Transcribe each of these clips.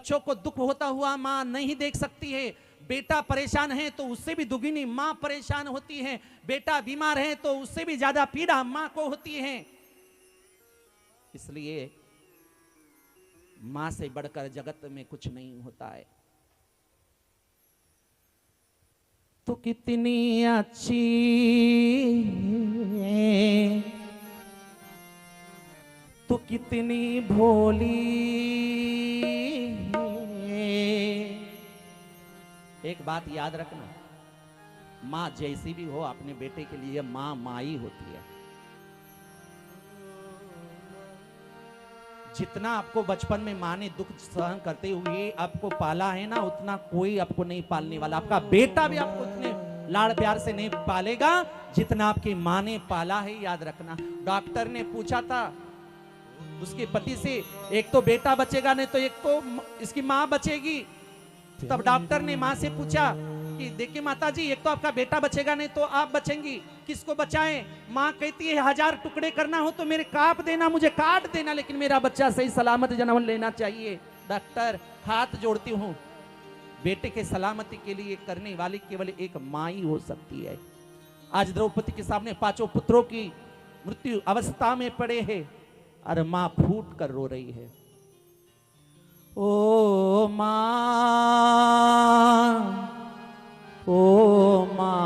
बच्चों को दुख होता हुआ माँ नहीं देख सकती है। बेटा परेशान है तो उससे भी दुगनी माँ परेशान होती है। बेटा बीमार है तो उससे भी ज्यादा पीड़ा माँ को होती है। इसलिए माँ से बढ़कर जगत में कुछ नहीं होता है। तो कितनी अच्छी तो कितनी भोली। एक बात याद रखना, माँ जैसी भी हो अपने बेटे के लिए माँ माँ ही होती है। जितना आपको बचपन में माँ ने दुख सहन करते हुए आपको पाला है ना, उतना कोई आपको नहीं पालने वाला। आपका बेटा भी आपको उतने लाड़ प्यार से नहीं पालेगा जितना आपकी माँ ने पाला है, याद रखना। डॉक्टर ने पूछा था उसके पति से, एक तो बेटा बचेगा नहीं तो एक तो इसकी माँ बचेगी। तब डॉक्टर ने माँ से पूछा कि देखिए माता जी, एक तो आपका बेटा बचेगा नहीं तो आप बचेंगी, किसको बचाएं? माँ कहती है 1000 टुकड़े करना हो तो मेरे काट देना, मुझे काट देना, लेकिन मेरा बच्चा सही सलामत जन्म लेना चाहिए। डॉक्टर हाथ जोड़ती हूँ, बेटे के सलामती के लिए करने वाली केवल एक माँ ही हो सकती है। आज द्रौपदी के सामने 5 पुत्रों की मृत्यु अवस्था में पड़े हैं और माँ फूट कर रो रही है। ओ माँ, ओ माँ,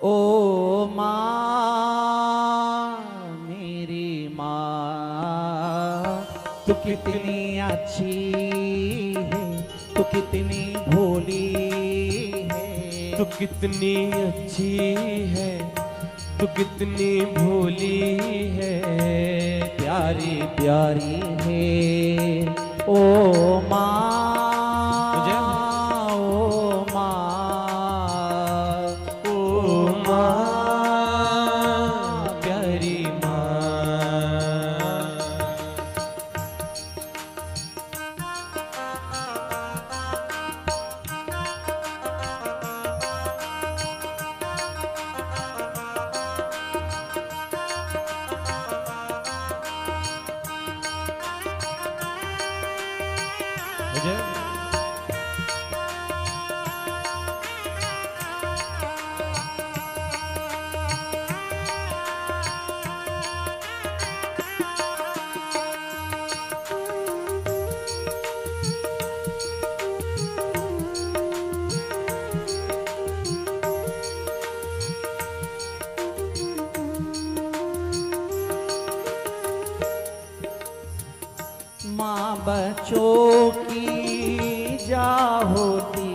ओ माँ, मेरी माँ, तू कितनी अच्छी है, तू कितनी भोली है, तू कितनी अच्छी है, तू कितनी भोली है, प्यारी प्यारी है। ओ माँ, ओ माँ, ओ माँ, प्यारी माँ। माँ बच्चों की जा होती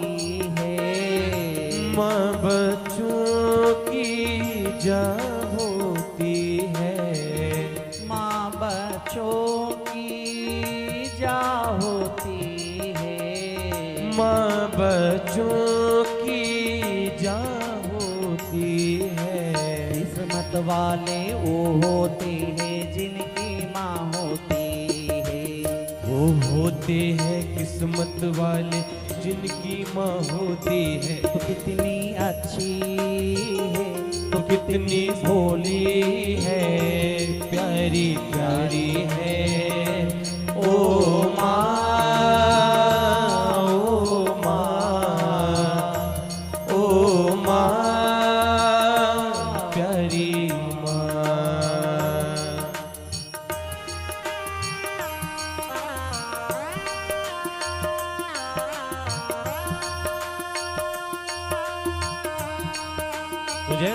है, माँ बच्चों की जा होती है, माँ बच्चों की जा होती है, माँ बच्चों की जा होती है। किस्मत वाले वो होते हैं जिनकी माँ होती है, वो होते हैं किस्मत वाले जिनकी माँ होती है। तो कितनी अच्छी है, तो कितनी भोली है, प्यारी प्यारी है। ओ माँ, ओ माँ, ओ माँ, प्यारी माँ। तुझे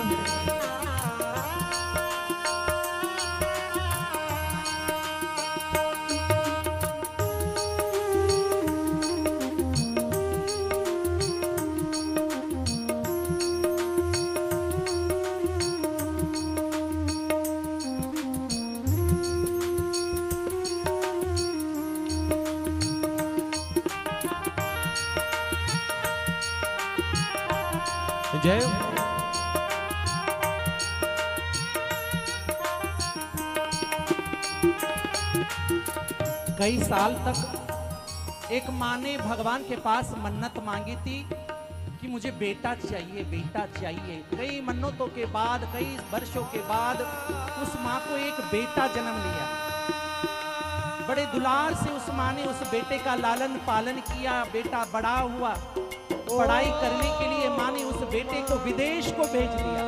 जय कई साल तक एक माँ ने भगवान के पास मन्नत मांगी थी कि मुझे बेटा चाहिए, बेटा चाहिए। कई मन्नतों के बाद, कई वर्षों के बाद उस माँ को एक बेटा जन्म लिया। बड़े दुलार से उस माँ ने उस बेटे का लालन पालन किया। बेटा बड़ा हुआ, पढ़ाई करने के लिए माँ ने उस बेटे को विदेश को भेज दिया।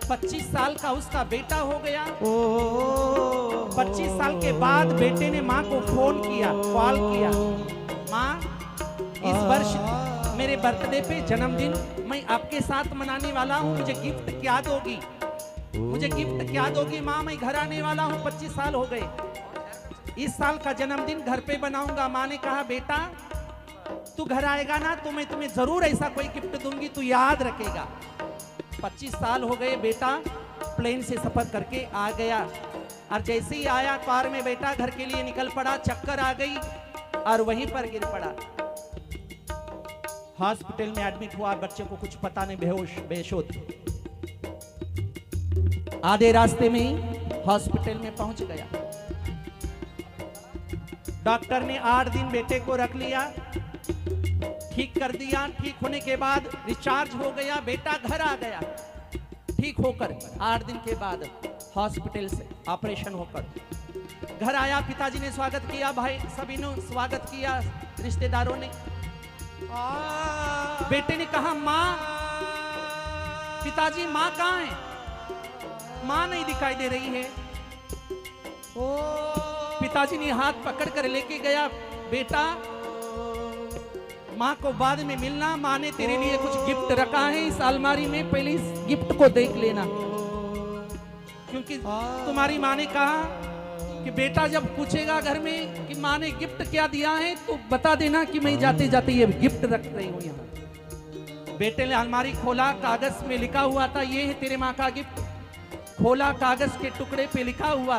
25 साल का उसका बेटा हो गया। 25 साल के बाद बेटे ने माँ को फोन किया, कॉल किया, माँ इस वर्ष मेरे बर्थडे पे जन्मदिन मैं आपके साथ मनाने वाला हूँ, मुझे गिफ्ट क्या दोगी? मुझे गिफ्ट क्या दोगी माँ? मैं घर आने वाला हूँ, 25 साल हो गए, इस साल का जन्मदिन घर पे बनाऊंगा। माँ ने कहा बेटा तू घर आएगा ना तो मैं तुम्हें जरूर ऐसा कोई गिफ्ट दूंगी, तू याद रखेगा। 25 साल हो गए, बेटा प्लेन से सफर करके आ गया और जैसे ही आया कार में बेटा घर के लिए निकल पड़ा, चक्कर आ गई और वहीं पर गिर पड़ा। हॉस्पिटल में एडमिट हुआ, बच्चे को कुछ पता नहीं, बेहोश थे। आधे रास्ते में ही हॉस्पिटल में पहुंच गया। डॉक्टर ने 8 दिन बेटे को रख लिया, ठीक कर दिया। ठीक होने के बाद डिस्चार्ज हो गया, बेटा घर आ गया ठीक होकर। 8 दिन के बाद हॉस्पिटल से ऑपरेशन होकर घर आया। पिताजी ने स्वागत किया, भाई सभी ने स्वागत किया, रिश्तेदारों ने। बेटे ने कहा माँ, पिताजी माँ कहाँ है? माँ नहीं दिखाई दे रही है। पिताजी ने हाथ पकड़ कर लेके गया, बेटा माँ को बाद में मिलना, माँ ने तेरे लिए कुछ गिफ्ट रखा है इस अलमारी में, पहले इस गिफ्ट को देख लेना। क्योंकि तुम्हारी माँ ने कहा कि बेटा जब पूछेगा घर में कि माँ ने गिफ्ट क्या दिया है तो बता देना कि मैं जाते जाते ये गिफ्ट रख रही हूँ यहाँ। बेटे ने अलमारी खोला, कागज में लिखा हुआ था ये है तेरे माँ का गिफ्ट। खोला, कागज के टुकड़े पे लिखा हुआ